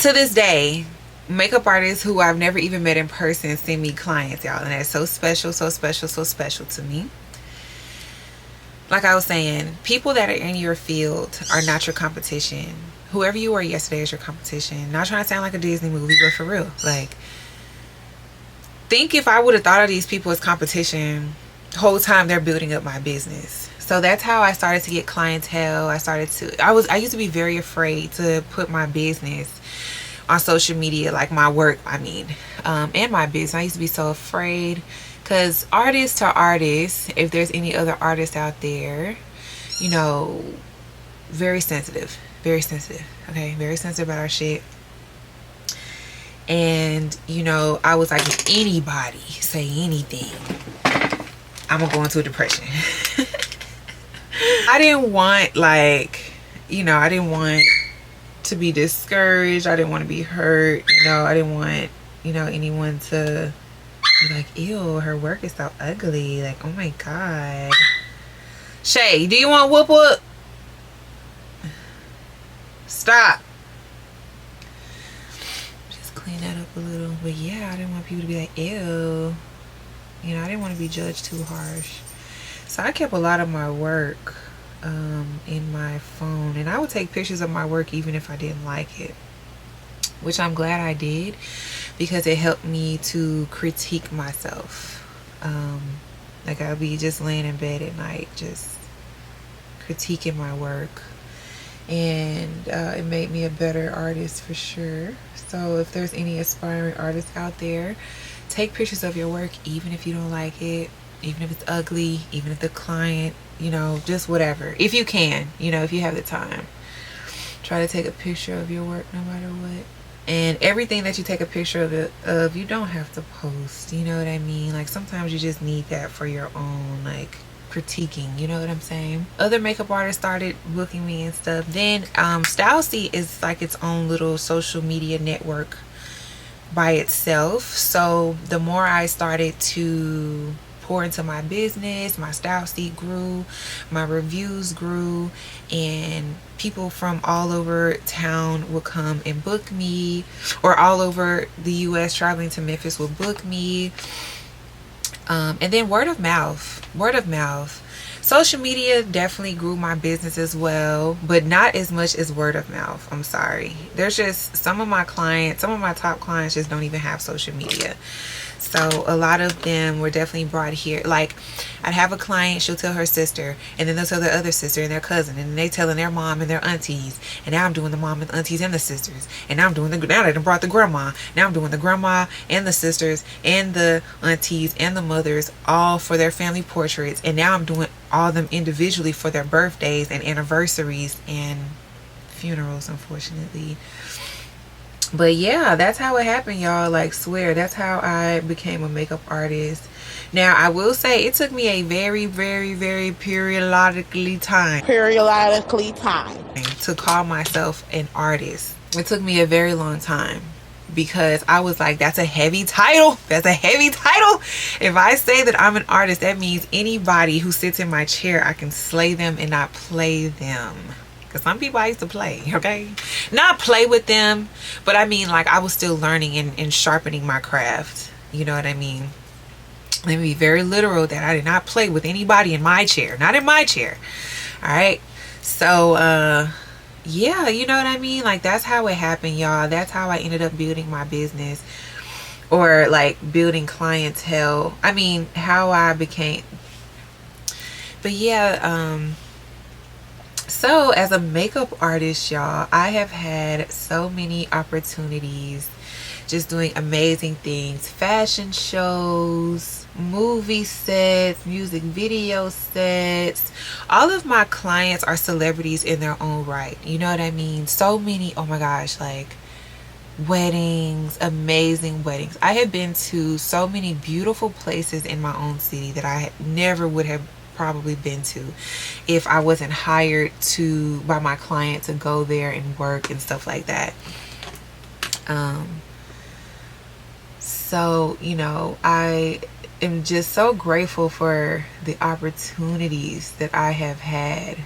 to this day, makeup artists who I've never even met in person send me clients, y'all, and that's so special, so special, so special to me. Like I was saying, people that are in your field are not your competition. Whoever you were yesterday is your competition. Not trying to sound like a Disney movie, but for real, like, think if I would have thought of these people as competition the whole time they're building up my business. So that's how I started to get clientele. I used to be very afraid to put my business on social media, like my work, and my business. I used to be so afraid because artists to artists, if there's any other artists out there, you know, very sensitive, okay, very sensitive about our shit. And, you know, I was like, if anybody say anything, I'm gonna go into a depression. I didn't want, like, you know, I didn't want to be discouraged. I didn't want to be hurt. You know, I didn't want, you know, anyone to be like, ew, her work is so ugly. Like, oh my God. Shay, do you want whoop whoop? Stop. Just clean that up a little. But yeah, I didn't want people to be like, ew. You know, I didn't want to be judged too harsh. So I kept a lot of my work in my phone, and I would take pictures of my work even if I didn't like it, which I'm glad I did, because it helped me to critique myself. Like, I'd be just laying in bed at night just critiquing my work, and it made me a better artist for sure. So if there's any aspiring artists out there, take pictures of your work even if you don't like it, even if it's ugly, even if the client, you know, just whatever. If you can, you know, if you have the time, try to take a picture of your work no matter what. And everything that you take a picture of, you don't have to post, you know what I mean? Like, sometimes you just need that for your own, like, critiquing, you know what I'm saying? Other makeup artists started booking me and stuff. Then Style Seat is like its own little social media network by itself. So the more I started to pour into my business, my Style Seat grew, my reviews grew, and people from all over town would come and book me, or all over the US traveling to Memphis would book me. And then word of mouth. Social media definitely grew my business as well, but not as much as word of mouth. I'm sorry. There's just some of my top clients just don't even have social media. So a lot of them were definitely brought here. Like, I'd have a client, she'll tell her sister, and then they'll tell their other sister and their cousin, and then they telling their mom and their aunties, and now I'm doing the mom and the aunties and the sisters, and now they done brought the grandma. Now I'm doing the grandma and the sisters and the aunties and the mothers, all for their family portraits, and now I'm doing all of them individually for their birthdays and anniversaries and funerals, unfortunately. But yeah, that's how it happened, y'all. Like, swear, that's how I became a makeup artist. Now, I will say it took me a very, very, very periodically time to call myself an artist. It took me a very long time, because I was like, that's a heavy title. If I say that I'm an artist, that means anybody who sits in my chair, I can slay them and not play them. Because some people I used to play, okay? Not play with them, but I mean, like, I was still learning and sharpening my craft. You know what I mean? Let me be very literal that I did not play with anybody in my chair. Not in my chair. Alright? So, yeah, you know what I mean? Like, that's how it happened, y'all. That's how I ended up building my business. Or, like, building clientele. I mean, how I became... But, yeah, so as a makeup artist, y'all, I have had so many opportunities just doing amazing things. Fashion shows, movie sets, music video sets. All of my clients are celebrities in their own right. You know what I mean? So many, oh my gosh, like weddings, amazing weddings. I have been to so many beautiful places in my own city that I never would have probably been to if I wasn't hired by my client to go there and work and stuff like that. So, you know, I am just so grateful for the opportunities that I have had,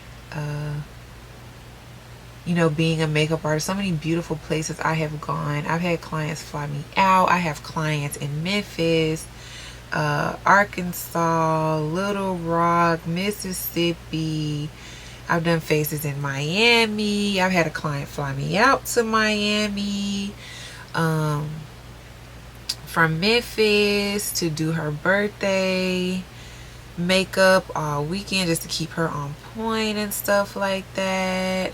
you know, being a makeup artist. So many beautiful places I have gone. I've had clients fly me out. I have clients in Memphis, Arkansas, Little Rock, Mississippi. I've done faces in Miami. I've had a client fly me out to Miami, um, from Memphis to do her birthday makeup all weekend just to keep her on point and stuff like that.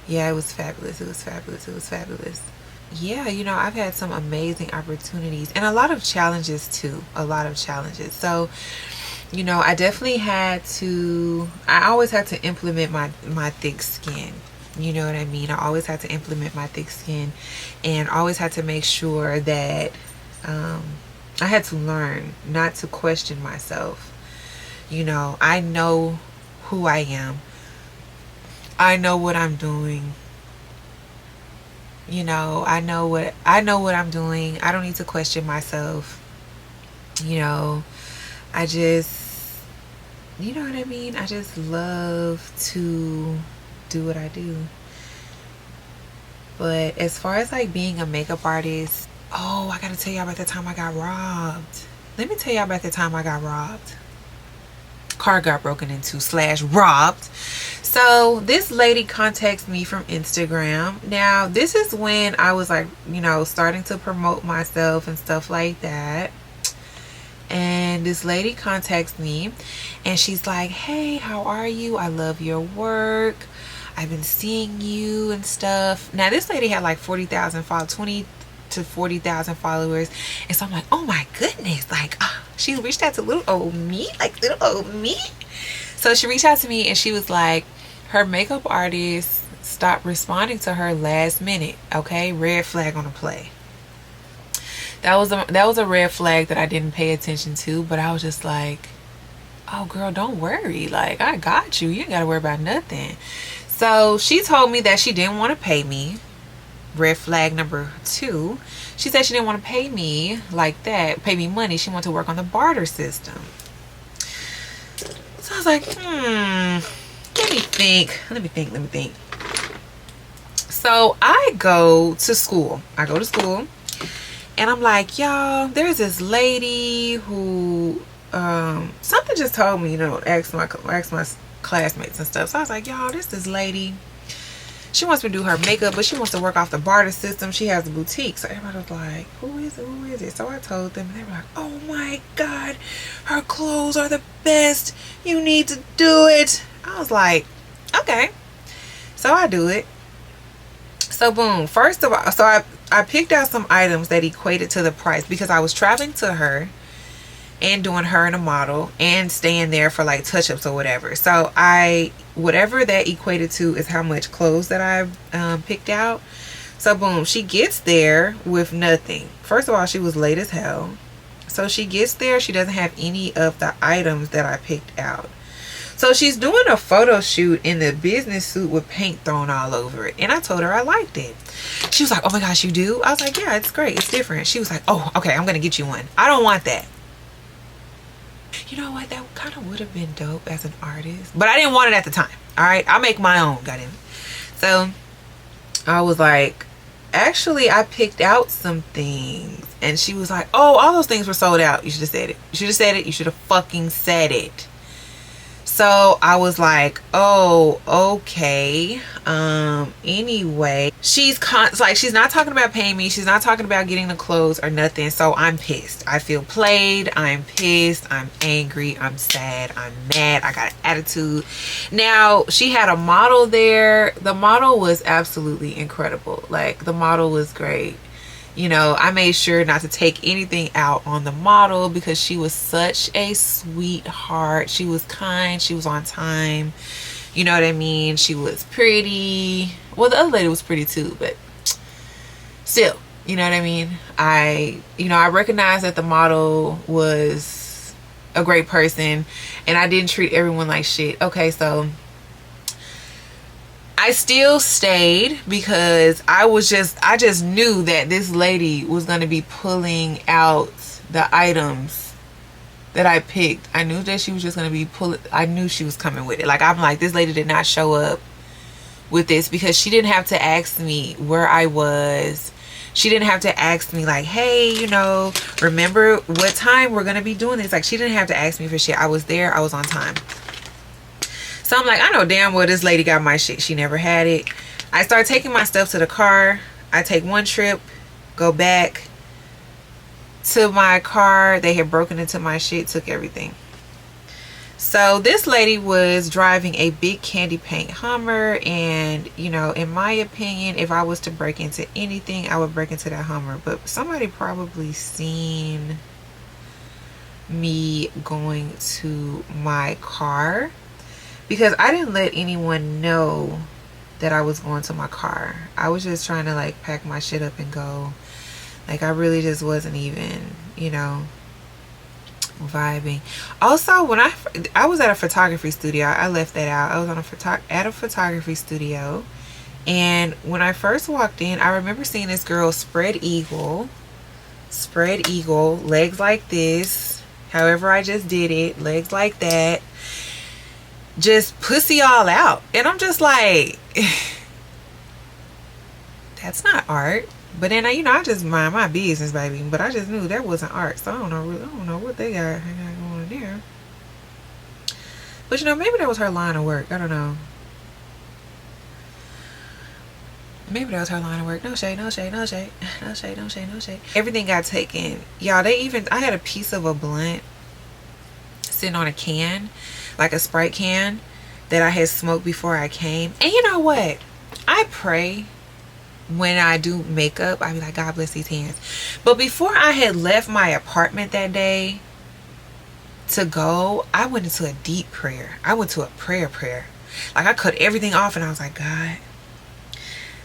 Yeah, it was fabulous. It was fabulous. It was fabulous. Yeah, you know, I've had some amazing opportunities and a lot of challenges too. A lot of challenges. So, you know, I always had to implement my thick skin. You know what I mean? I always had to implement my thick skin and always had to make sure that um, I had to learn not to question myself. You know, I know who I am. I know what I'm doing. You know, I know what I'm doing. I don't need to question myself. You know, I just, you know what I mean? I just love to do what I do. But as far as like being a makeup artist, oh, I gotta tell y'all about the time I got robbed. Let me tell y'all about the time I got robbed. Car got broken into slash robbed. So this lady contacts me from Instagram. Now this is when I was like, you know, starting to promote myself and stuff like that. And this lady contacts me and she's like, hey, how are you? I love your work. I've been seeing you and stuff. Now this lady had like 40,000 followers, 20 to 40,000 followers. And so I'm like, oh my goodness. Like, she reached out to little old me, like little old me. So she reached out to me and she was like, her makeup artist stopped responding to her last minute. Okay, red flag on the play. That was a red flag that I didn't pay attention to, but I was just like, oh girl, don't worry. Like, I got you. You ain't gotta worry about nothing. So she told me that she didn't want to pay me. Red flag number 2. She said she didn't want to pay me like that, pay me money. She wanted to work on the barter system. So I was like, let me think. So I go to school. And I'm like, y'all, there's this lady who something just told me, you know, ask my classmates and stuff. So I was like, y'all, this lady. She wants me to do her makeup, but she wants to work off the barter system. She has a boutique. So everybody was like, who is it? Who is it? So I told them, and they were like, oh my God, her clothes are the best. You need to do it. I was like, okay. So I do it. So boom. First of all, so I picked out some items that equated to the price because I was traveling to her and doing her and a model and staying there for like touch-ups or whatever. So whatever that equated to is how much clothes that I picked out. So boom, she gets there with nothing. First of all, she was late as hell. So she gets there, she doesn't have any of the items that I picked out. So she's doing a photo shoot in the business suit with paint thrown all over it. And I told her I liked it. She was like, oh my gosh, you do? I was like, yeah, it's great. It's different. She was like, oh, okay, I'm going to get you one. I don't want that. You know what? That kind of would have been dope as an artist. But I didn't want it at the time. All right? I'll make my own. Got it. So I was like, actually, I picked out some things. And she was like, oh, all those things were sold out. You should have said it. You should have said it. You should have fucking said it. So I was like, oh, okay. Anyway, she's not talking about paying me. She's not talking about getting the clothes or nothing. So I'm pissed. I feel played. I'm pissed. I'm angry. I'm sad. I'm mad. I got an attitude. Now, she had a model there. The model was absolutely incredible. Like, the model was great. You know, I made sure not to take anything out on the model because she was such a sweetheart. She was kind. She was on time. You know what I mean? She was pretty. Well, the other lady was pretty too, but still, you know what I mean? I recognized that the model was a great person and I didn't treat everyone like shit. Okay, so I still stayed because I just knew that this lady was going to be pulling out the items that I picked. I knew that she was just going to be I knew she was coming with it. Like, I'm like, this lady did not show up with this, because she didn't have to ask me where I was. She didn't have to ask me like, hey, you know, remember what time we're gonna be doing this. Like, she didn't have to ask me for shit. I was there, I was on time. So I'm like, I know damn well this lady got my shit. She never had it. I start taking my stuff to the car. I take one trip, go back to my car. They had broken into my shit, took everything. So this lady was driving a big candy paint Hummer, and you know, in my opinion, if I was to break into anything, I would break into that Hummer. But somebody probably seen me going to my car, because I didn't let anyone know that I was going to my car. I was just trying to like pack my shit up and go. Like, I really just wasn't even, you know, vibing. Also, when I was at a photography studio, I left that out. I was on at a photography studio, and when I first walked in, I remember seeing this girl spread eagle, legs like this, however I just did it, legs like that, just pussy all out. And I'm just like, that's not art. But then, you know, I just mind my business, baby. But I just knew that wasn't art. So I don't know what they got going on there. But you know, maybe that was her line of work. I don't know. Maybe that was her line of work. No shade, no shade, no shade, no shade, no shade, no shade. Everything got taken. Y'all, I had a piece of a blunt sitting on a can, like a Sprite can, that I had smoked before I came. And you know what? I pray when I do makeup, I be like, God bless these hands. But before I had left my apartment that day to go, I went into a deep prayer. I went to a prayer. Like, I cut everything off, and I was like, God,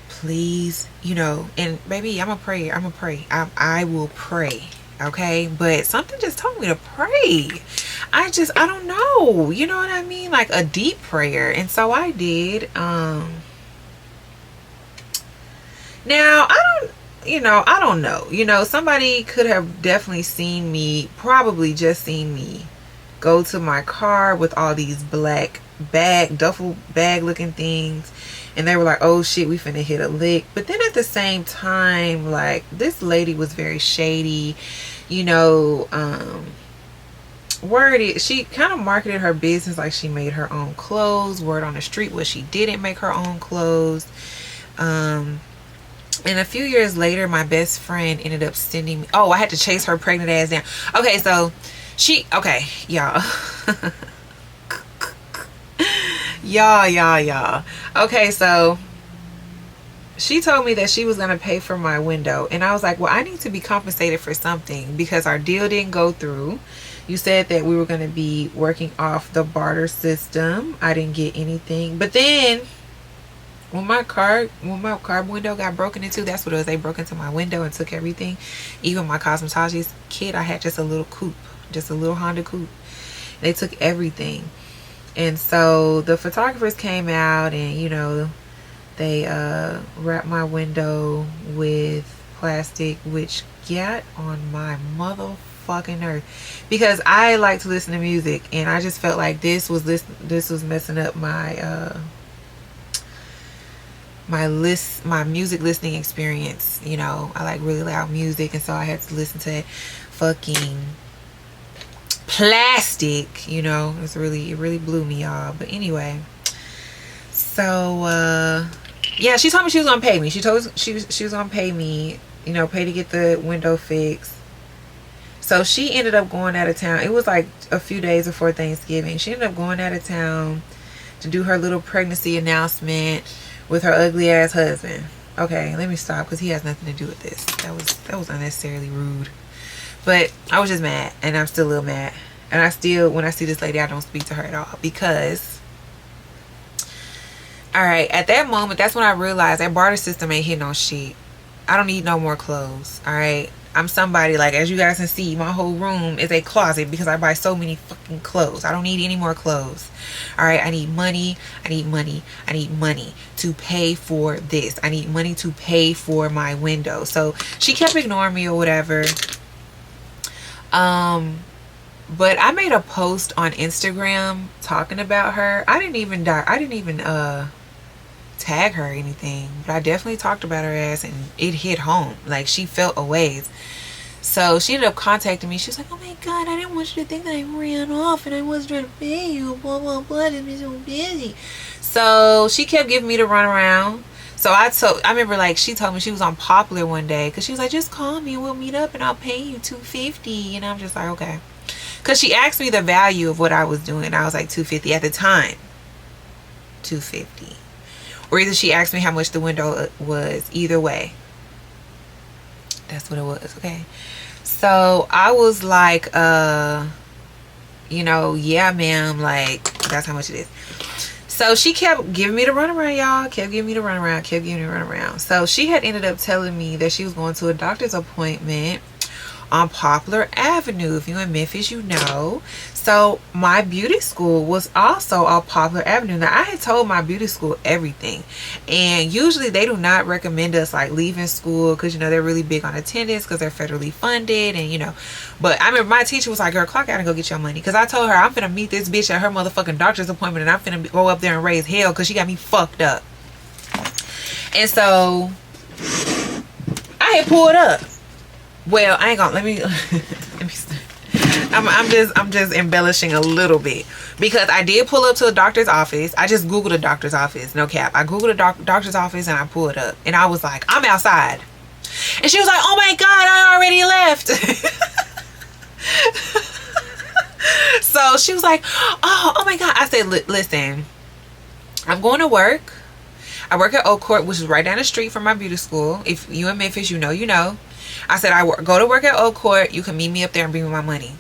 please, you know. And baby, I'm a pray. I will pray, okay? But something just told me to pray. I don't know, you know what I mean? Like a deep prayer. And so I did. Now, I don't know. You know, somebody could have definitely seen me, probably just seen me go to my car with all these black duffel bag looking things. And they were like, oh shit, we finna hit a lick. But then at the same time, like, this lady was very shady. You know, she kind of marketed her business like she made her own clothes. Word on the street was she didn't make her own clothes. And a few years later, my best friend ended up sending me, I had to chase her pregnant ass down. Okay, so y'all. y'all. Okay, so she told me that she was going to pay for my window. And I was like, well, I need to be compensated for something, because our deal didn't go through. You said that we were going to be working off the barter system. I didn't get anything. But then when my car window got broken into, that's what it was. They broke into my window and took everything. Even my cosmetologist kit. I had just a little coupe, just a little Honda coupe. They took everything. And so the photographers came out, and you know, they wrapped my window with plastic, which got on my motherfucking nerve, because I like to listen to music, and I just felt like this was messing up my my music listening experience. You know, I like really loud music, and so I had to listen to fucking plastic, you know. It really blew me, y'all. But anyway, so yeah, she told me she was gonna pay me. She was gonna pay me, you know, pay to get the window fixed. So she ended up going out of town. It was like a few days before Thanksgiving. She ended up going out of town to do her little pregnancy announcement with her ugly ass husband. Okay, let me stop, because he has nothing to do with this. That was unnecessarily rude. But I was just mad, and I'm still a little mad. And when I see this lady, I don't speak to her at all, because, alright, at that moment, that's when I realized that barter system ain't hitting on shit. I don't need no more clothes, alright? I'm somebody, like, as you guys can see, my whole room is a closet, because I buy so many fucking clothes. I don't need any more clothes. Alright, I need money. I need money to pay for this. I need money to pay for my window. So she kept ignoring me or whatever. But I made a post on Instagram talking about her. I didn't even tag her or anything, but I definitely talked about her ass, and it hit home. Like, she felt a ways. So she ended up contacting me. She was like, oh my god, I didn't want you to think that I ran off and I wasn't trying to pay you, blah blah blah, just been so busy. So she kept giving me the runaround. So I remember, like, she told me she was on Popular one day, because she was like, just call me and we'll meet up and I'll pay you $250. And I'm just like, okay. Because she asked me the value of what I was doing. I was like, $250 at the time. $250. Or either she asked me how much the window was. Either way, that's what it was. Okay. So I was like, you know, yeah ma'am, like, that's how much it is. So she kept giving me the runaround, y'all. Kept giving me the runaround. So she had ended up telling me that she was going to a doctor's appointment on Poplar Avenue. If you're in Memphis, you know. So my beauty school was also on Poplar Avenue. Now, I had told my beauty school everything, and usually they do not recommend us like leaving school, because, you know, they're really big on attendance because they're federally funded, and, you know. But I remember my teacher was like, girl, clock out and go get your money, because I told her I'm finna meet this bitch at her motherfucking doctor's appointment, and I'm finna go up there and raise hell because she got me fucked up. And so I had pulled up. Well, I ain't gonna, let me I'm just embellishing a little bit, because I did pull up to a doctor's office. I just googled a doctor's office, no cap. I googled a doctor's office and I pulled up, and I was like, I'm outside. And she was like, oh my god, I already left. So she was like, oh my god. I said, listen, I'm going to work. I work at Oak Court, which is right down the street from my beauty school. If you in Memphis, you know, you know. I said, go to work at Oak Court. You can meet me up there and bring me my money.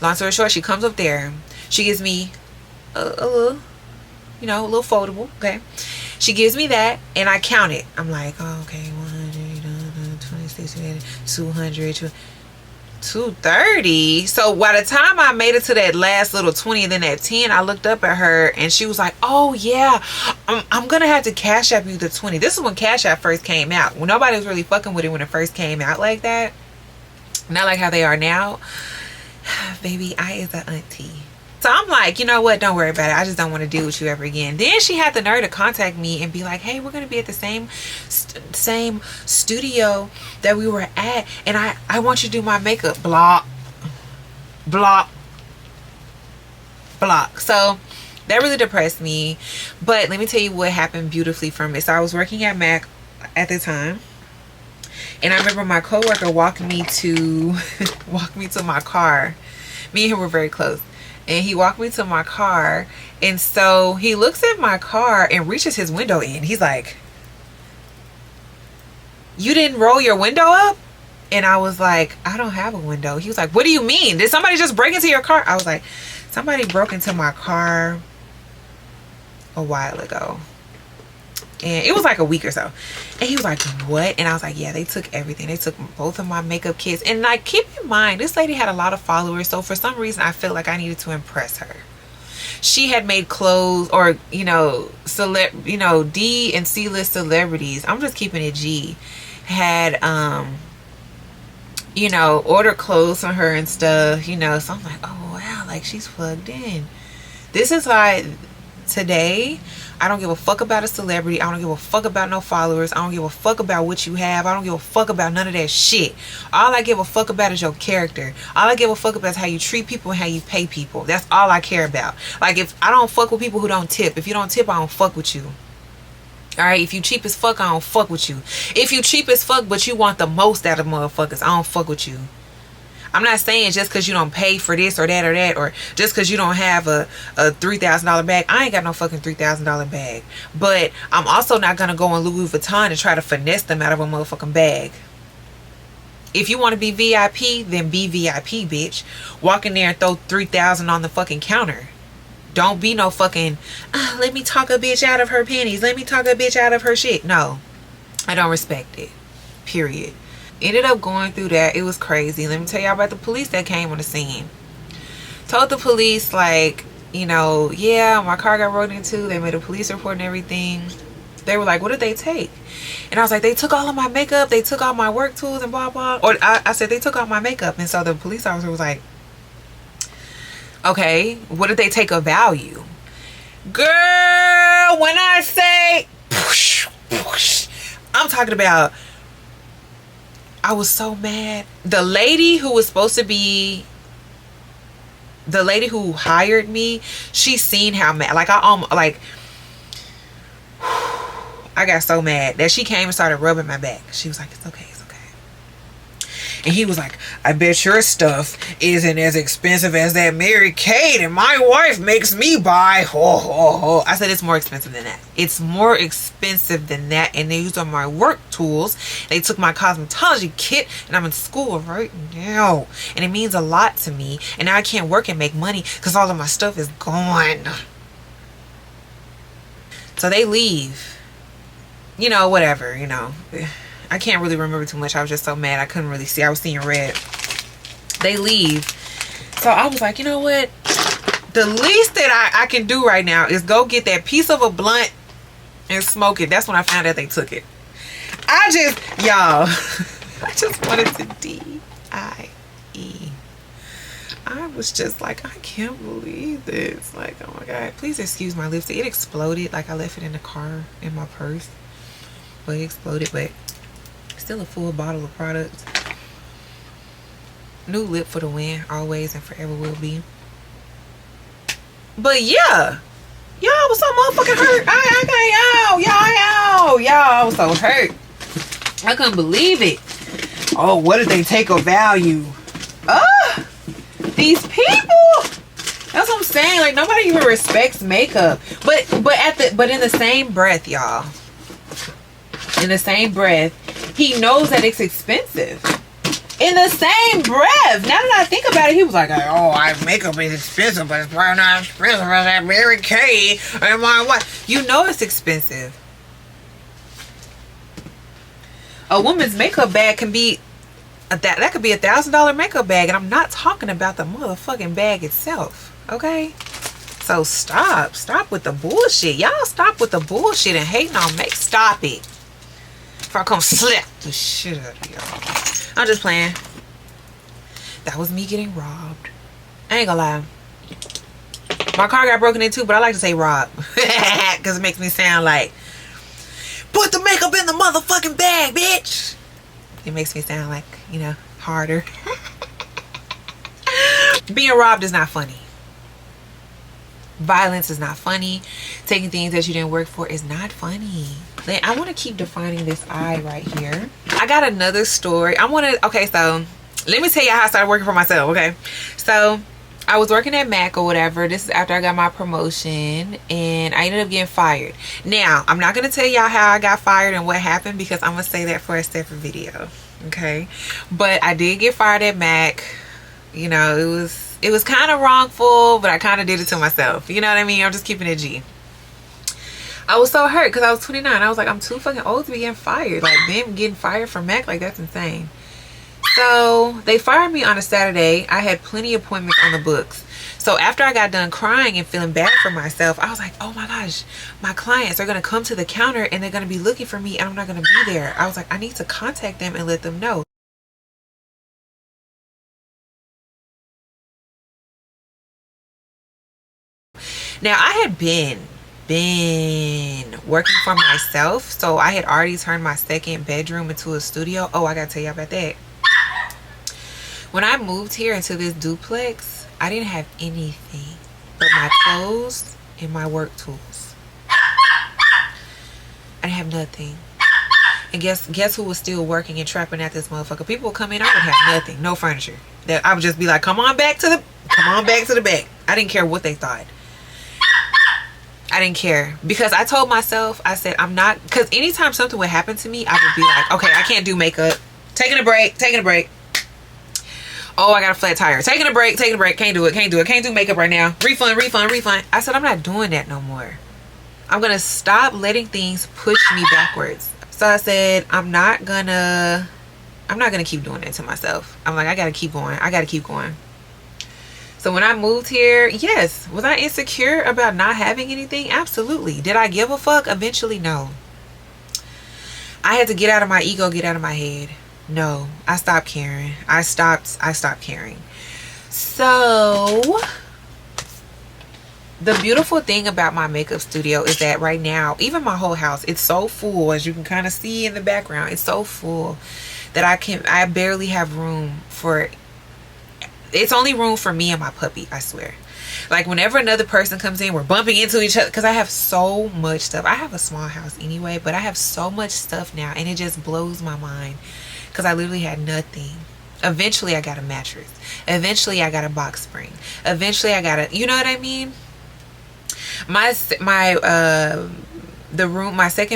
Long story short, she comes up there. She gives me a little, you know, a little foldable, okay? She gives me that, and I count it. I'm like, oh, okay, 100, 26, 200, 230. So by the time I made it to that last little 20 and then that 10, I looked up at her, and she was like, oh yeah, I'm gonna have to Cash App you the 20. This is when Cash App first came out, when nobody was really fucking with it when it first came out like that. Not like how they are now. Baby, I is an auntie. So I'm like, you know what, don't worry about it. I just don't want to deal with you ever again. Then she had the nerve to contact me and be like, hey, we're going to be at the same studio that we were at, and I want you to do my makeup. Block. So that really depressed me. But let me tell you what happened beautifully from it. So I was working at Mac at the time, and I remember my coworker walked me to my car. Me and him were very close. And he walked me to my car. And so he looks at my car and reaches his window in. He's like, you didn't roll your window up? And I was like, I don't have a window. He was like, what do you mean? Did somebody just break into your car? I was like, somebody broke into my car a while ago. And it was like a week or so. And he was like, what? And I was like, yeah, they took everything. They took both of my makeup kits. And like, keep in mind, this lady had a lot of followers. So for some reason, I felt like I needed to impress her. She had made clothes, or, you know, D and C list celebrities, I'm just keeping it G, had, you know, ordered clothes from her and stuff, you know. So I'm like, oh wow, like, she's plugged in. This is why today, I don't give a fuck about a celebrity. I don't give a fuck about no followers. I don't give a fuck about what you have. I don't give a fuck about none of that shit. All I give a fuck about is your character. All I give a fuck about is how you treat people and how you pay people. That's all I care about. Like, if I don't fuck with people who don't tip. If you don't tip, I don't fuck with you. Alright, if you cheap as fuck, I don't fuck with you. If you cheap as fuck but you want the most out of motherfuckers, I don't fuck with you. I'm not saying just because you don't pay for this or that, or just because you don't have a $3,000 bag. I ain't got no fucking $3,000 bag. But I'm also not going to go on Louis Vuitton and try to finesse them out of a motherfucking bag. If you want to be VIP, then be VIP, bitch. Walk in there and throw $3,000 on the fucking counter. Don't be no fucking, let me talk a bitch out of her panties. Let me talk a bitch out of her shit. No, I don't respect it. Period. Ended up going through that. It was crazy. Let me tell y'all about the police that came on the scene. Told the police, like, you know, yeah, my car got broken into. They made a police report and everything. They were like, what did they take? And I was like, they took all of my makeup. They took all my work tools and blah, blah. Or I said, they took all my makeup. And so the police officer was like, okay, what did they take of value? Girl, when I say I'm talking about, I was so mad. The lady who was supposed to be, the lady who hired me, she seen how mad, like, I got so mad that she came and started rubbing my back. She was like, it's okay, it's okay. And he was like, I bet your stuff isn't as expensive as that Mary Kate and my wife makes me buy. Ho, ho, ho. I said, it's more expensive than that. It's more expensive than that. And these are my work tools. They took my cosmetology kit, and I'm in school right now. And it means a lot to me. And now I can't work and make money because all of my stuff is gone. So they leave. You know, whatever, you know. I can't really remember too much. I was just so mad I couldn't really see. I was seeing red. They leave. So I was like, you know what? The least that I can do right now is go get that piece of a blunt and smoke it. That's when I found out they took it. Y'all, I just wanted to D-I-E. I was just like, I can't believe this. Like, oh my God. Please excuse my lipstick. It exploded. Like, I left it in the car in my purse. But it exploded, but still a full bottle of product. New lip for the win, always and forever will be. But yeah, y'all was so motherfucking hurt. Y'all, I was so hurt. I couldn't believe it. Oh, what did they take of value? These people. That's what I'm saying. Like, nobody even respects makeup. But in the same breath, y'all. In the same breath, he knows that it's expensive. In the same breath, now that I think about it, he was like, oh, makeup is expensive, but it's probably not expensive as that Mary Kay and my wife. You know it's expensive. A woman's makeup bag can be that could be $1,000 makeup bag, and I'm not talking about the motherfucking bag itself. Okay? So stop with the bullshit. Y'all stop with the bullshit and hating on me. Stop it. If I come slap the shit out of y'all. I'm just playing. That was me getting robbed. I ain't gonna lie. My car got broken into, but I like to say robbed. Because it makes me sound like, put the makeup in the motherfucking bag, bitch. It makes me sound like, you know, harder. Being robbed is not funny. Violence is not funny. Taking things that you didn't work for is not funny. I want to keep defining this eye right here. I got another story. Okay, so let me tell you how I started working for myself, okay? So I was working at MAC or whatever. This is after I got my promotion, and I ended up getting fired. Now, I'm not going to tell y'all how I got fired and what happened, because I'm going to say that for a separate video, okay? But I did get fired at MAC. You know, it was kind of wrongful, but I kind of did it to myself. You know what I mean? I'm just keeping it G. I was so hurt because I was 29. I was like, I'm too fucking old to be getting fired. Like, them getting fired from MAC, like, that's insane. So they fired me on a Saturday. I had plenty of appointments on the books. So after I got done crying and feeling bad for myself, I was like, oh my gosh, my clients are going to come to the counter and they're going to be looking for me and I'm not going to be there. I was like, I need to contact them and let them know. Now, I had been working for myself, so I had already turned my second bedroom into a studio. Oh, I gotta tell you about that. When I moved here into this duplex, I didn't have anything but my clothes and my work tools. I didn't have nothing. And guess who was still working and trapping at this motherfucker? People would come in, I would have nothing, no furniture. That I would just be like, come on back to the back. I didn't care what they thought. I didn't care, because I told myself, I said, I'm not, because anytime something would happen to me, I would be like, okay, I can't do makeup. Taking a break. Oh, I got a flat tire. Taking a break. Can't do it. Can't do makeup right now. Refund. I said, I'm not doing that no more. I'm going to stop letting things push me backwards. So I said, I'm not gonna keep doing it to myself. I'm like, I got to keep going. So when I moved here, yes. Was I insecure about not having anything? Absolutely. Did I give a fuck? Eventually, no. I had to get out of my ego, get out of my head. No, I stopped caring. I stopped caring. So The beautiful thing about my makeup studio is that right now, even my whole house, it's so full, as you can kind of see in the background. It's so full that I barely have room for, it's only room for me and my puppy, I swear. Like whenever another person comes in, we're bumping into each other because I have so much stuff. I have a small house anyway, but I have so much stuff now, and it just blows my mind because I literally had nothing. Eventually I got a mattress. Eventually I got a box spring. Eventually I got a, you know what I mean? My second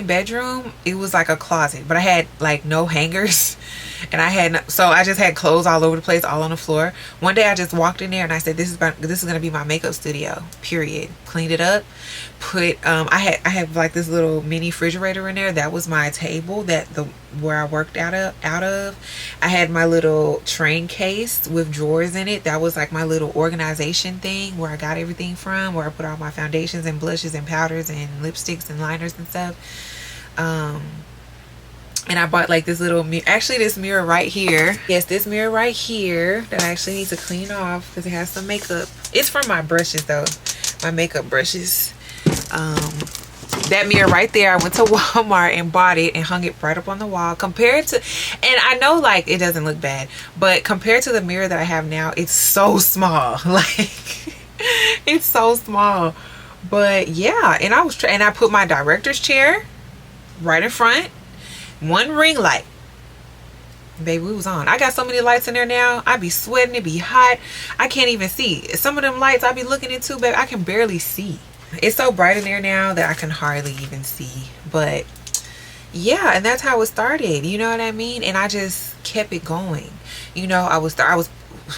bedroom, it was like a closet, but I had like no hangers, and I just had clothes all over the place, all on the floor. One day I just walked in there and I said, this is gonna be my makeup studio, period. Cleaned it up, put I had like this little mini refrigerator in there. That was my table, where I worked out of. I had my little train case with drawers in it. That was like my little organization thing where I got everything from, where I put all my foundations and blushes and powders and lipsticks and liners and stuff. And I bought like this little actually this mirror right here. Yes, this mirror right here that I actually need to clean off because it has some makeup. It's from my brushes though, my makeup brushes. That mirror right there, I went to Walmart and bought it and hung it right up on the wall. Compared to, and I know like it doesn't look bad, but compared to the mirror that I have now, it's so small. Like it's so small. But yeah, and I put my director's chair right in front. One ring light, baby, we was on. I got so many lights in there now, I be sweating, it be hot, I can't even see. Some of them lights I be looking into, baby, I can barely see. It's so bright in there now that I can hardly even see. But yeah, and that's how it started, you know what I mean? And I just kept it going. You know, I was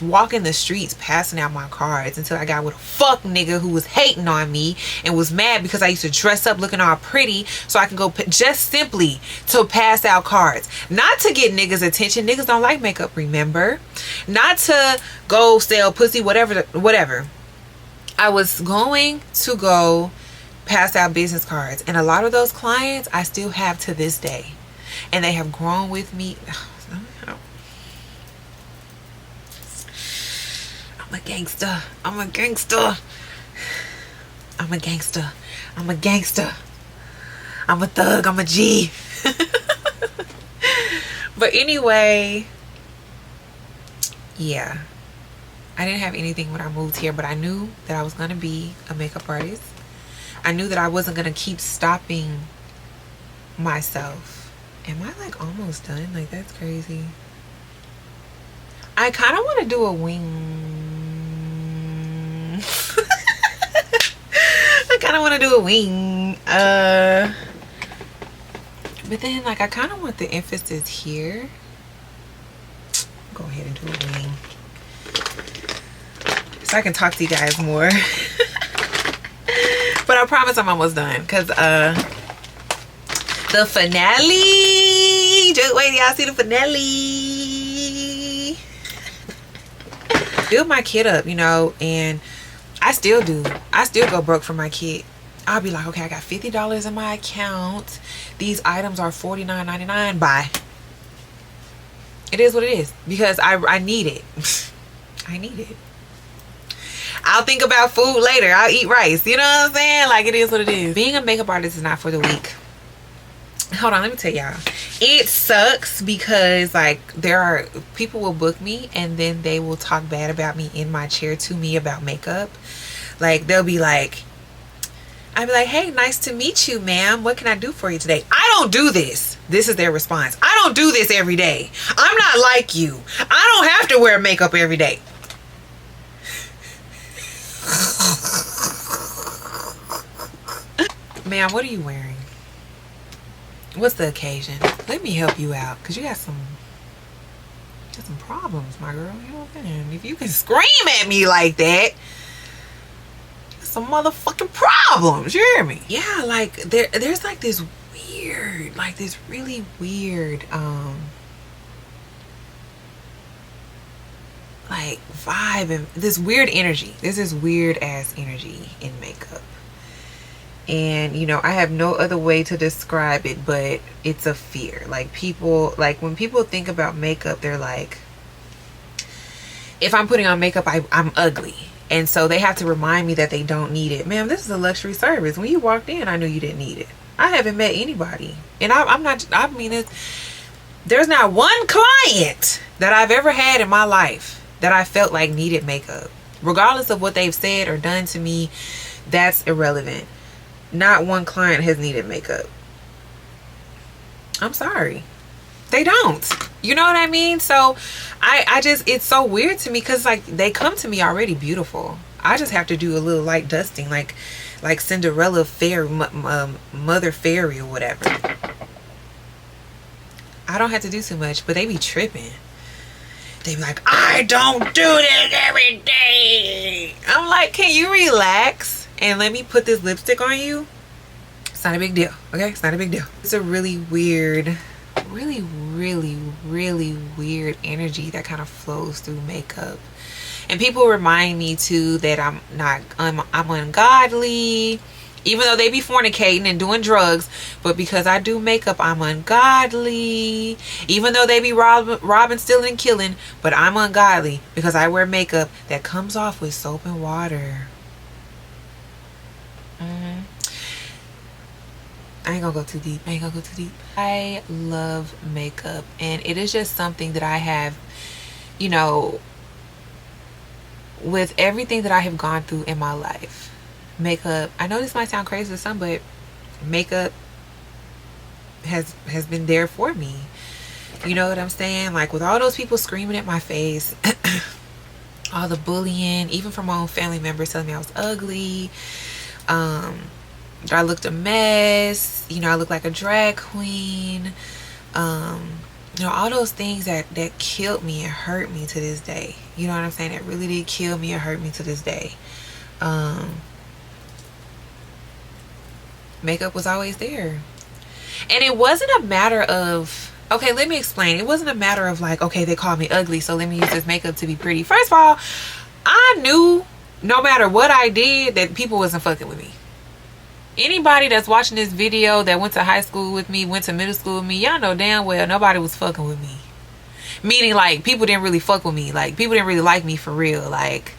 walking the streets passing out my cards until I got with a fuck nigga who was hating on me and was mad because I used to dress up looking all pretty so I can go just simply to pass out cards, not to get niggas attention. Niggas don't like makeup, remember? Not to go sell pussy, whatever. I was going to go pass out business cards, and a lot of those clients I still have to this day, and they have grown with me. I'm a gangster. I'm a gangster. I'm a gangster. I'm a gangster. I'm a thug. I'm a G. But anyway, yeah. I didn't have anything when I moved here, but I knew that I was going to be a makeup artist. I knew that I wasn't going to keep stopping myself. Am I like almost done? Like that's crazy. I kind of want to do a wing. I kind of want to do a wing. But then like I kind of want the emphasis here. Go ahead and do a wing, so I can talk to you guys more. But I promise I'm almost done, because the finale, just wait till y'all see the finale. Build my kid up, you know, and I still do. I still go broke for my kid. I'll be like, okay, I got $50 in my account. These items are $49.99. Bye. It is what it is, because I need it. I need it. I'll think about food later. I'll eat rice. You know what I'm saying? Like, it is what it is. Being a makeup artist is not for the weak. Hold on, let me tell y'all. It sucks because, like, there are people will book me and then they will talk bad about me in my chair to me about makeup. Like, they'll be like, I'd be like, hey, nice to meet you, ma'am. What can I do for you today? I don't do this. This is their response. I don't do this every day. I'm not like you. I don't have to wear makeup every day. Ma'am, what are you wearing? What's the occasion? Let me help you out, because you got some problems, my girl. You know what I'm saying? If you can scream at me like that, some motherfucking problems. You hear me? Yeah, like there's like this weird, like this really weird like vibe and this weird energy. This is weird ass energy in makeup. And you know, I have no other way to describe it, but it's a fear. Like people, like when people think about makeup, they're like, if I'm putting on makeup, I'm ugly. And so they have to remind me that they don't need it. Ma'am, this is a luxury service. When you walked in, I knew you didn't need it. I haven't met anybody. And I'm not, I mean, there's not one client that I've ever had in my life that I felt like needed makeup. Regardless of what they've said or done to me, that's irrelevant. Not one client has needed makeup. I'm sorry. They don't. You know what I mean? So I just, it's so weird to me because like they come to me already beautiful. I just have to do a little light dusting, like Cinderella fairy, mother fairy or whatever. I don't have to do too much, but they be tripping. They be like, I don't do this every day. I'm like, can you relax and let me put this lipstick on you? It's not a big deal, okay? It's not a big deal. It's a really weird, really weird energy that kind of flows through makeup. And people remind me too that I'm ungodly, even though they be fornicating and doing drugs. But because I do makeup, I'm ungodly. Even though they be robbing, stealing, and killing, but I'm ungodly because I wear makeup that comes off with soap and water. I ain't gonna go too deep. I love makeup, and it is just something that I have, you know, with everything that I have gone through in my life. Makeup, I know this might sound crazy to some, but makeup has been there for me. You know what I'm saying? Like with all those people screaming at my face, all the bullying, even from my own family members telling me I was ugly, I looked a mess, you know, I looked like a drag queen, you know, all those things that killed me and hurt me to this day. You know what I'm saying? It really did kill me and hurt me to this day. Makeup was always there. And it wasn't a matter of, okay, let me explain. It wasn't a matter of like, okay, they called me ugly, so let me use this makeup to be pretty. First of all, I knew no matter what I did that people wasn't fucking with me. Anybody that's watching this video that went to high school with me, went to middle school with me, y'all know damn well nobody was fucking with me. Meaning like people didn't really fuck with me. Like people didn't really like me for real. Like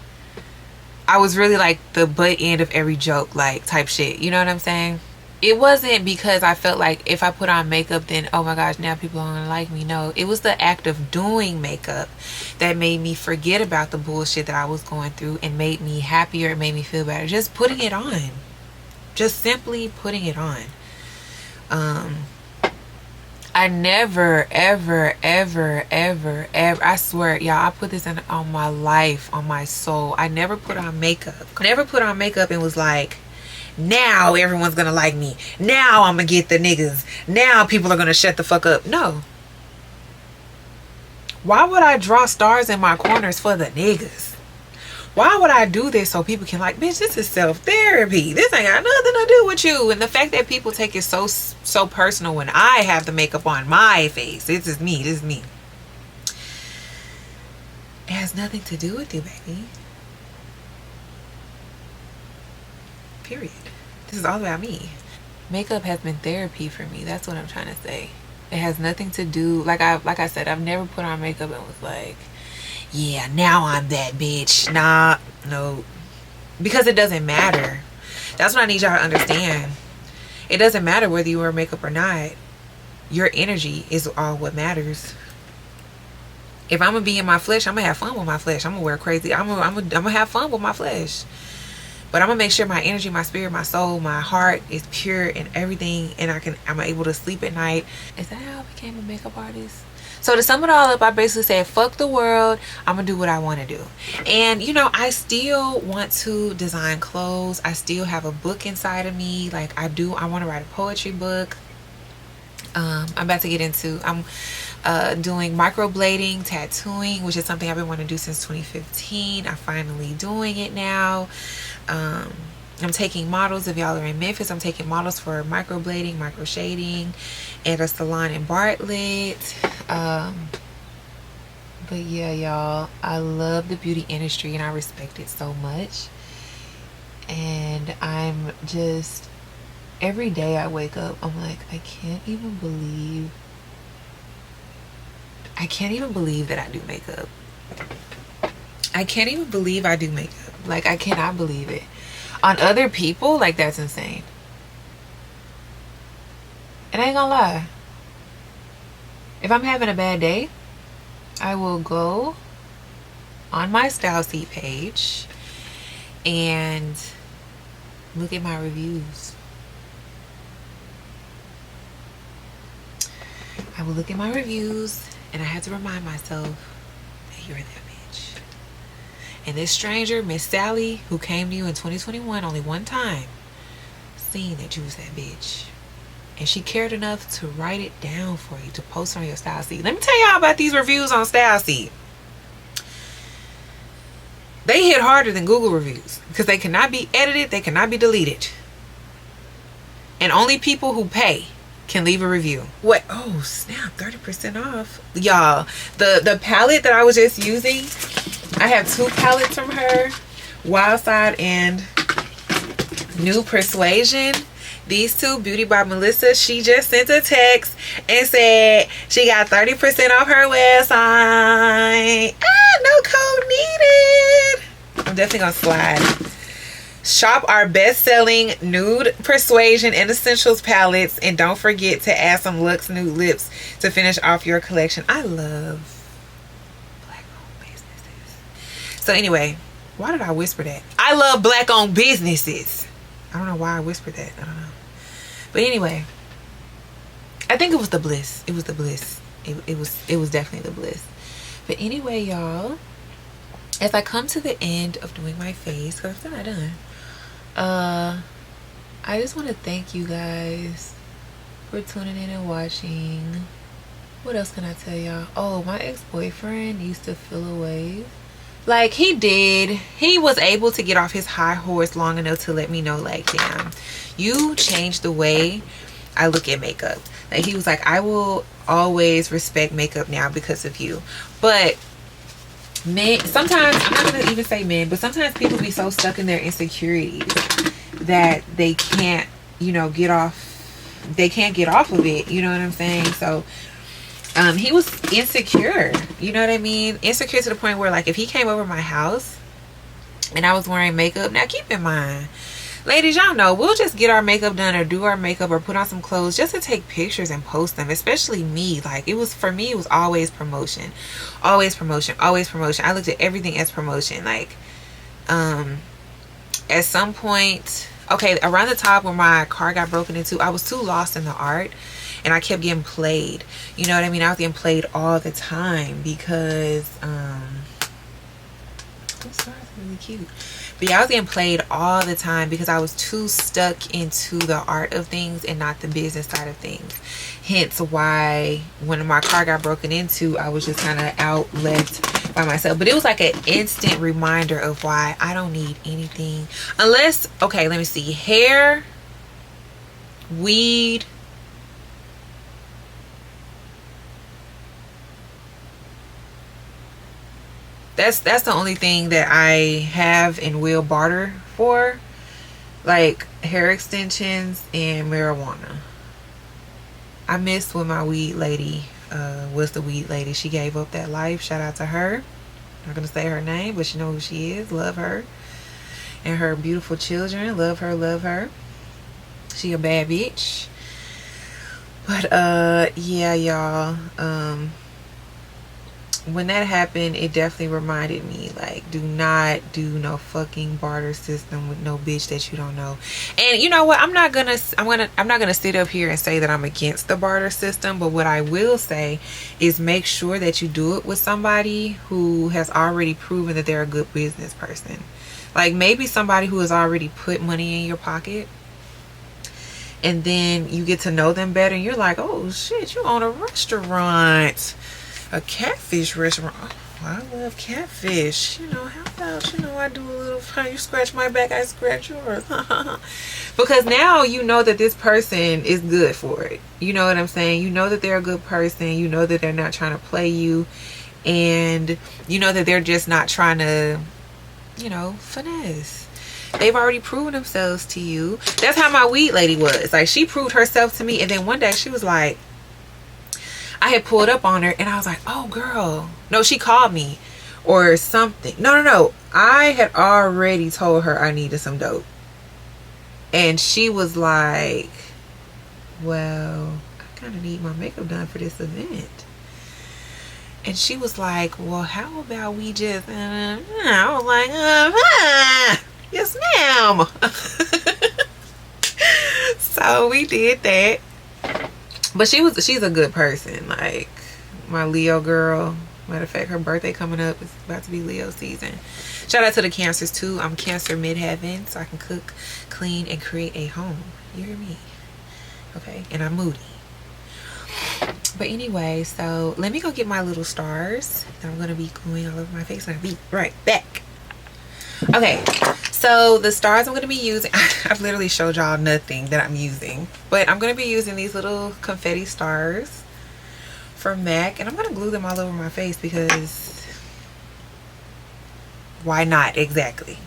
I was really like the butt end of every joke, like type shit. You know what I'm saying? It wasn't because I felt like if I put on makeup then oh my gosh now people aren't gonna like me. No, it was the act of doing makeup that made me forget about the bullshit that I was going through and made me happier. It made me feel better. Just putting it on. Just simply putting it on. I never ever I swear y'all, I put this on my life, on my soul, I never put on makeup. Never put on makeup and was like, now everyone's gonna like me, now I'm gonna get the niggas, now people are gonna shut the fuck up. No. Why would I draw stars in my corners for the niggas? Why would I do this so people can like, bitch, this is self-therapy. This ain't got nothing to do with you. And the fact that people take it so personal when I have the makeup on my face. This is me. It has nothing to do with you, baby. Period. This is all about me. Makeup has been therapy for me. That's what I'm trying to say. It has nothing to do, like I said, I've never put on makeup and was like, yeah, now I'm that bitch. Nah, no. Because it doesn't matter. That's what I need y'all to understand. It doesn't matter whether you wear makeup or not. Your energy is all what matters. If I'm gonna be in my flesh, I'm gonna have fun with my flesh. I'm gonna wear crazy. I'm gonna have fun with my flesh. But I'm gonna make sure my energy, my spirit, my soul, my heart is pure and everything, and I'm able to sleep at night. Is that how I became a makeup artist? So to sum it all up, I basically said, fuck the world, I'm gonna do what I want to do. And you know, I still want to design clothes. I still have a book inside of me. Like I want to write a poetry book. I'm about to get into, I'm doing microblading, tattooing, which is something I've been wanting to do since 2015. I'm finally doing it now. I'm taking models. If y'all are in Memphis, I'm taking models for microblading, micro shading at a salon in Bartlett. But yeah, y'all, I love the beauty industry and I respect it so much. And I'm just, every day I wake up, I'm like, I can't even believe that I do makeup. I can't even believe I do makeup. Like, I cannot believe it. On other people, like, that's insane. And I ain't gonna lie. If I'm having a bad day, I will go on my Style Seat page and look at my reviews. I will look at my reviews, and I had to remind myself that you're that bitch. And this stranger, Miss Sally, who came to you in 2021 only one time, seen that you was that bitch. And she cared enough to write it down for you, to post on your Style Seat. Let me tell y'all about these reviews on Style Seat. They hit harder than Google reviews because they cannot be edited, they cannot be deleted. And only people who pay can leave a review. What? Oh, snap, 30% off. Y'all, the palette that I was just using, I have 2 palettes from her, Wild Side and New Persuasion. These 2, Beauty by Melissa, she just sent a text and said she got 30% off her website. No code needed. I'm definitely gonna slide. Shop our best-selling Nude Persuasion and Essentials palettes, and don't forget to add some Luxe Nude Lips to finish off your collection. I love Black-owned businesses. So anyway, why did I whisper that? I love Black-owned businesses. I don't know why I whispered that. I don't know. But anyway, I think it was the bliss. It was the bliss. It was definitely the bliss. But anyway, y'all, as I come to the end of doing my face, because I'm still not done, I just want to thank you guys for tuning in and watching. What else can I tell y'all? Oh, my ex-boyfriend used to feel a wave. Like, he did. He was able to get off his high horse long enough to let me know, like, damn, you changed the way I look at makeup. Like, he was like, I will always respect makeup now because of you. But men, sometimes, I'm not gonna even say men, but sometimes people be so stuck in their insecurities that they can't, you know, get off, they can't get off of it, you know what I'm saying? So he was insecure, you know what I mean? Insecure to the point where, like, if he came over my house and I was wearing makeup, now keep in mind, ladies, y'all know we'll just get our makeup done or do our makeup or put on some clothes just to take pictures and post them. Especially me, like, it was, for me, it was always promotion, always promotion, always promotion. I looked at everything as promotion. Like, at some point, okay, around the top where my car got broken into, I was too lost in the art and I kept getting played, you know what I mean? I was getting played all the time because this star is really cute. But yeah, I was getting played all the time because I was too stuck into the art of things and not the business side of things. Hence why when my car got broken into, I was just kind of out, left by myself. But it was like an instant reminder of why I don't need anything unless, okay, let me see, hair, weed, that's the only thing that I have and will barter for, like hair extensions and marijuana. I missed when my weed lady was the weed lady. She gave up that life. Shout out to her. I'm not gonna say her name, but you know who she is. Love her and her beautiful children. Love her, love her. She a bad bitch. But yeah, y'all, when that happened, it definitely reminded me, like, do not do no fucking barter system with no bitch that you don't know. And you know what, I'm not gonna sit up here and say that I'm against the barter system, but what I will say is make sure that you do it with somebody who has already proven that they're a good business person. Like, maybe somebody who has already put money in your pocket, and then you get to know them better and you're like, oh shit, you own a restaurant, a catfish restaurant. Oh, I love catfish. You know, how about, you know, I do a little, how you scratch my back, I scratch yours. Because now you know that this person is good for it. You know what I'm saying? You know that they're a good person. You know that they're not trying to play you. And you know that they're just not trying to, you know, finesse. They've already proven themselves to you. That's how my weed lady was. Like, she proved herself to me. And then one day she was like, I had pulled up on her and I was like, oh girl. No, she called me or something. No. I had already told her I needed some dope. And she was like, well, I kind of need my makeup done for this event. And she was like, well, how about we just, I was like, yes, ma'am. So we did that. But she's a good person. Like, my Leo girl. Matter of fact, her birthday coming up. It's about to be Leo season. Shout out to the Cancers too. I'm Cancer midheaven, so I can cook, clean, and create a home. You hear me? Okay, and I'm moody. But anyway, so let me go get my little stars that I'm going to be gluing all over my face, and I'll be right back. Okay, so the stars I'm going to be using, I've literally showed y'all nothing that I'm using, but I'm going to be using these little confetti stars from MAC, and I'm going to glue them all over my face because why not? Exactly.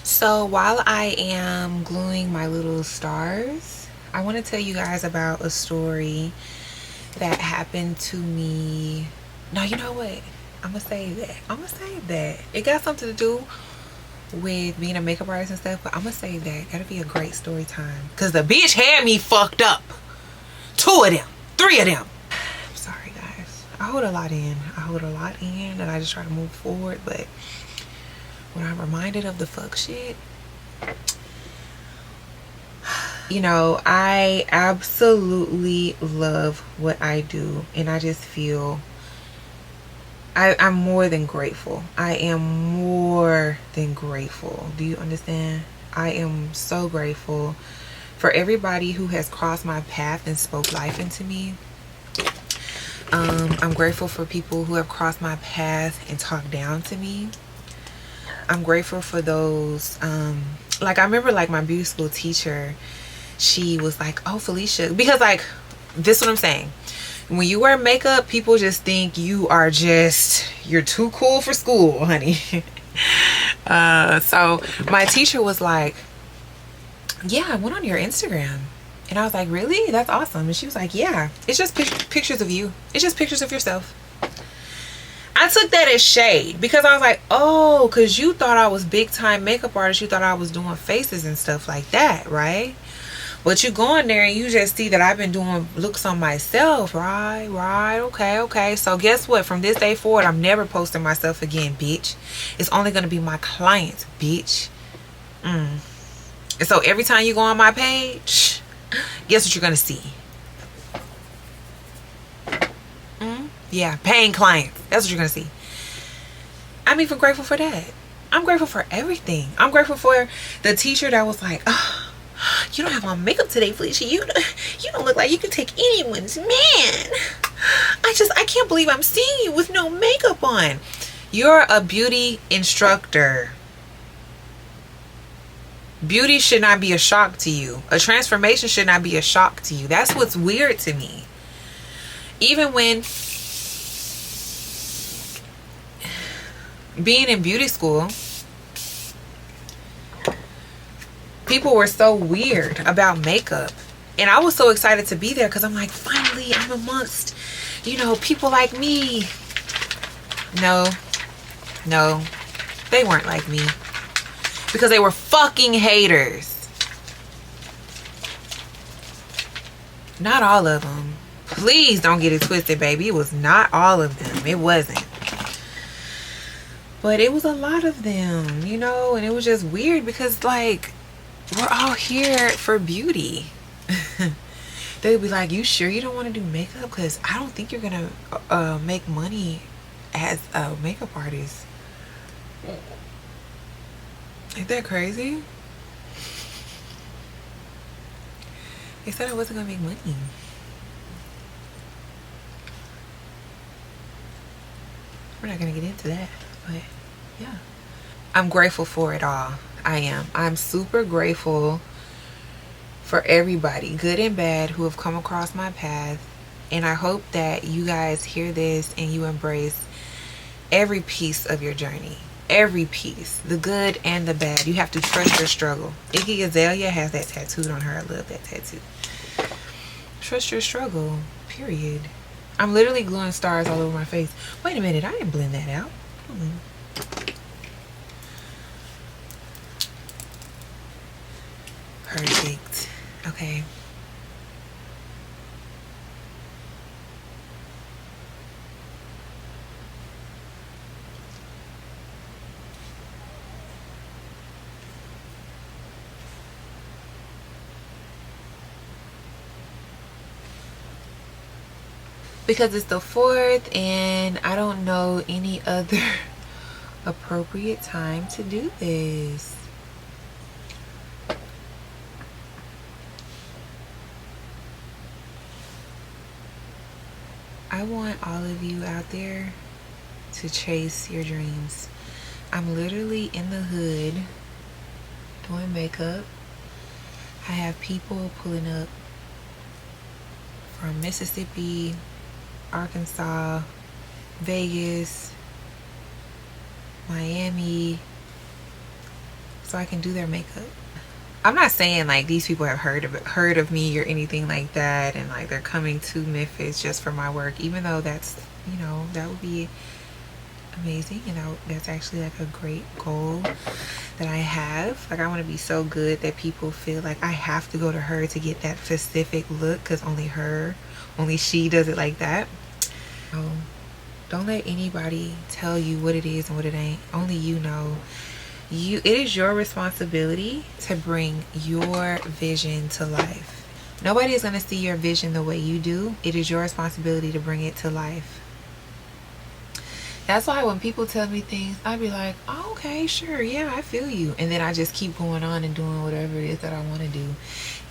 So while I am gluing my little stars, I want to tell you guys about a story that happened to me. No, you know what? I'm gonna save that. It got something to do with being a makeup artist and stuff, but I'm gonna save that. That'll be a great story time, because the bitch had me fucked up. 2 of them, 3 of them. I'm sorry guys, I hold a lot in and I just try to move forward, but when I'm reminded of the fuck shit, you know, I absolutely love what I do, and I just feel I'm more than grateful. I am more than grateful. Do you understand? I am so grateful for everybody who has crossed my path and spoke life into me. I'm grateful for people who have crossed my path and talked down to me. I'm grateful for those, like I remember like my beauty school teacher, she was like, oh Felicia, because like, this is what I'm saying. When you wear makeup, people just think you're too cool for school, honey. So my teacher was like, yeah, I went on your Instagram. And I was like, really? That's awesome. And she was like, yeah, it's just pictures of you. It's just pictures of yourself. I took that as shade, because I was like, oh, because you thought I was big time makeup artist. You thought I was doing faces and stuff like that, right? But you go in there and you just see that I've been doing looks on myself, right? Okay. So guess what? From this day forward, I'm never posting myself again, bitch. It's only going to be my clients, bitch. And so every time you go on my page, guess what you're going to see? Yeah, paying clients. That's what you're going to see. I'm even grateful for that. I'm grateful for everything. I'm grateful for the teacher that was like, oh, you don't have on makeup today, Felicia. You don't look like you can take anyone's man. I can't believe I'm seeing you with no makeup on. You're a beauty instructor. Beauty should not be a shock to you. A transformation should not be a shock to you. That's what's weird to me. Even when being in beauty school, people were so weird about makeup, and I was so excited to be there because I'm like, finally I'm amongst, you know, people like me. No, they weren't like me, because they were fucking haters. Not all of them. Please don't get it twisted, baby. It was not all of them. It wasn't. But it was a lot of them, you know, and it was just weird because, like, we're all here for beauty. They'd be like, you sure you don't want to do makeup? Because I don't think you're going to make money as a makeup artist. Ain't that crazy? They said I wasn't going to make money. We're not going to get into that, but yeah. I'm grateful for it all. I am. I'm super grateful for everybody, good and bad, who have come across my path. And I hope that you guys hear this and you embrace every piece of your journey. Every piece. The good and the bad. You have to trust your struggle. Iggy Azalea has that tattooed on her. I love that tattoo. Trust your struggle. Period. I'm literally gluing stars all over my face. Wait a minute. I didn't blend that out. Perfect. Okay. Because it's the 4th and I don't know any other appropriate time to do this. I want all of you out there to chase your dreams. I'm literally in the hood doing makeup. I have people pulling up from Mississippi, Arkansas, Vegas, Miami, so I can do their makeup. I'm not saying like these people have heard of me or anything like that, and like they're coming to Memphis just for my work, even though that's, you know, that would be amazing. You know, that's actually like a great goal that I have. Like I want to be so good that people feel like I have to go to her to get that specific look, because only she does it like that. So don't let anybody tell you what it is and what it ain't. Only you know. It is your responsibility to bring your vision to life. Nobody is going to see your vision the way you do. It is your responsibility to bring it to life. That's why when people tell me things, I be like, oh, okay, sure, yeah, I feel you. And then I just keep going on and doing whatever it is that I want to do,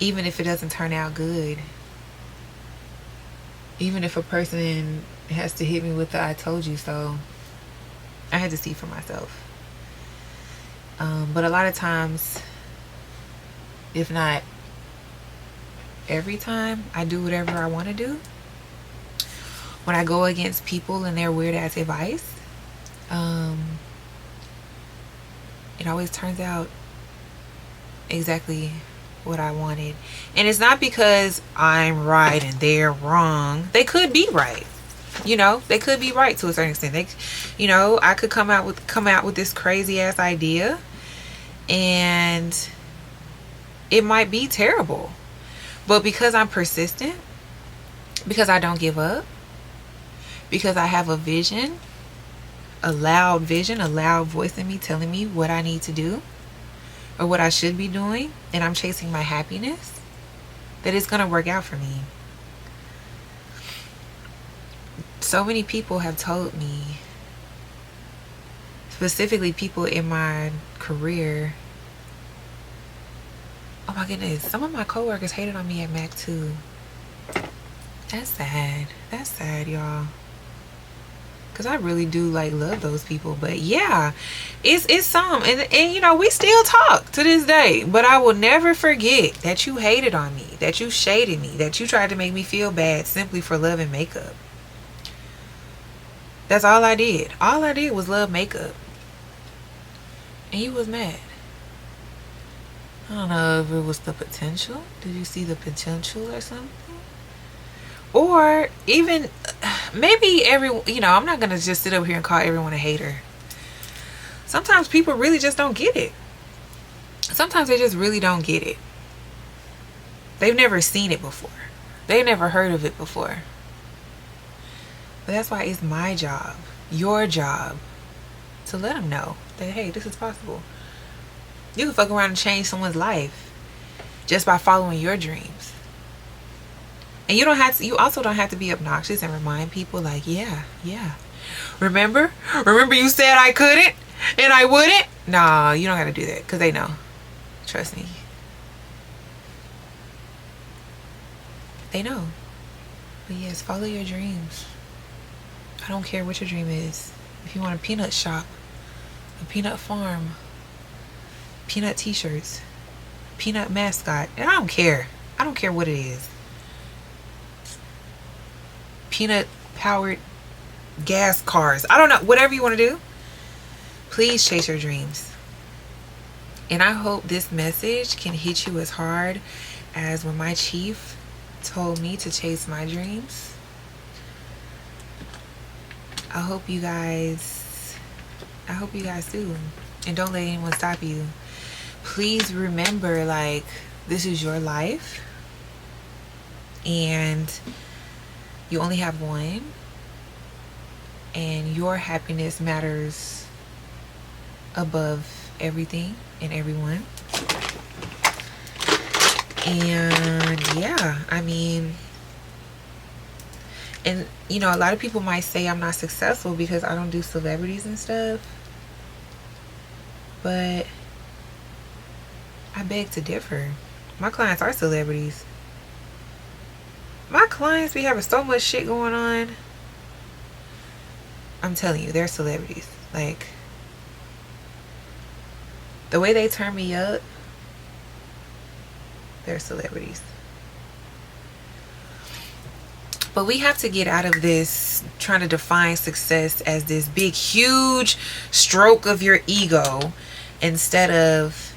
even if it doesn't turn out good. Even if a person has to hit me with the I told you so, I had to see for myself. But a lot of times, if not every time, I do whatever I want to do. When I go against people and their weird ass advice, it always turns out exactly what I wanted. And it's not because I'm right and they're wrong. They could be right. You know, they could be right to a certain extent. They, you know, I could come out with this crazy ass idea, and it might be terrible. But because I'm persistent, because I don't give up, because I have a vision, a loud vision, a loud voice in me telling me what I need to do or what I should be doing, and I'm chasing my happiness, that it's going to work out for me. So many people have told me, specifically people in my career, oh my goodness, some of my coworkers hated on me at Mac too. That's sad. That's sad, y'all. Because I really do like love those people. But yeah, it's some. And you know, we still talk to this day. But I will never forget that you hated on me, that you shaded me, that you tried to make me feel bad simply for loving makeup. That's all I did. All I did was love makeup. And you was mad. I don't know if it was the potential. Did you see the potential or something? Or even maybe you know, I'm not going to just sit up here and call everyone a hater. Sometimes people really just don't get it. Sometimes they just really don't get it. They've never seen it before. They've never heard of it before. But that's why it's my job, your job, to let them know that, hey, this is possible. You can fuck around and change someone's life just by following your dreams. And you also don't have to be obnoxious and remind people like, yeah. Remember you said I couldn't and I wouldn't? No, you don't got to do that, because they know. Trust me. They know. But yes, follow your dreams. I don't care what your dream is. If you want a peanut shop, a peanut farm, peanut t-shirts, peanut mascot, and I don't care. I don't care what it is. Peanut powered gas cars. I don't know. Whatever you want to do, please chase your dreams. And I hope this message can hit you as hard as when my chief told me to chase my dreams. I hope you guys I hope you guys do. And don't let anyone stop you. Please remember, like, this is your life. And you only have one. And your happiness matters above everything and everyone. And yeah, I mean, and you know, a lot of people might say I'm not successful because I don't do celebrities and stuff, but I beg to differ. My clients are celebrities. My clients be having so much shit going on. I'm telling you, they're celebrities. Like, the way they turn me up, they're celebrities. But we have to get out of this trying to define success as this big, huge stroke of your ego, instead of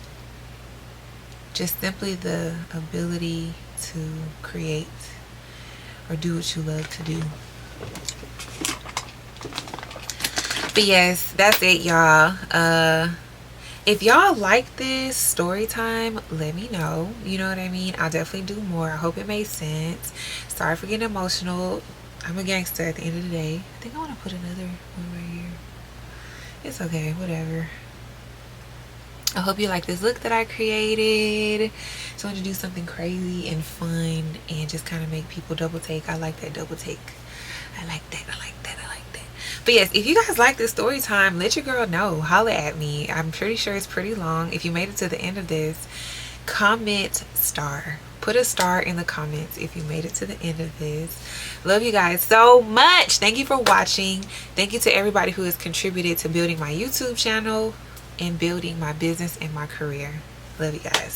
just simply the ability to create or do what you love to do. But yes, that's it, y'all. If y'all like this story time, let me know. You know what I mean? I'll definitely do more. I hope it made sense. Sorry for getting emotional. I'm a gangster at the end of the day. I think I want to put another one right here. It's okay, whatever. I hope you like this look that I created. Just wanted to do something crazy and fun and just kind of make people double take. I like that double take. I like that. I like that. I like that. But yes, if you guys like this story time, let your girl know. Holla at me. I'm pretty sure it's pretty long. If you made it to the end of this, comment star. Put a star in the comments if you made it to the end of this. Love you guys so much. Thank you for watching. Thank you to everybody who has contributed to building my YouTube channel and building my business and my career. Love you guys.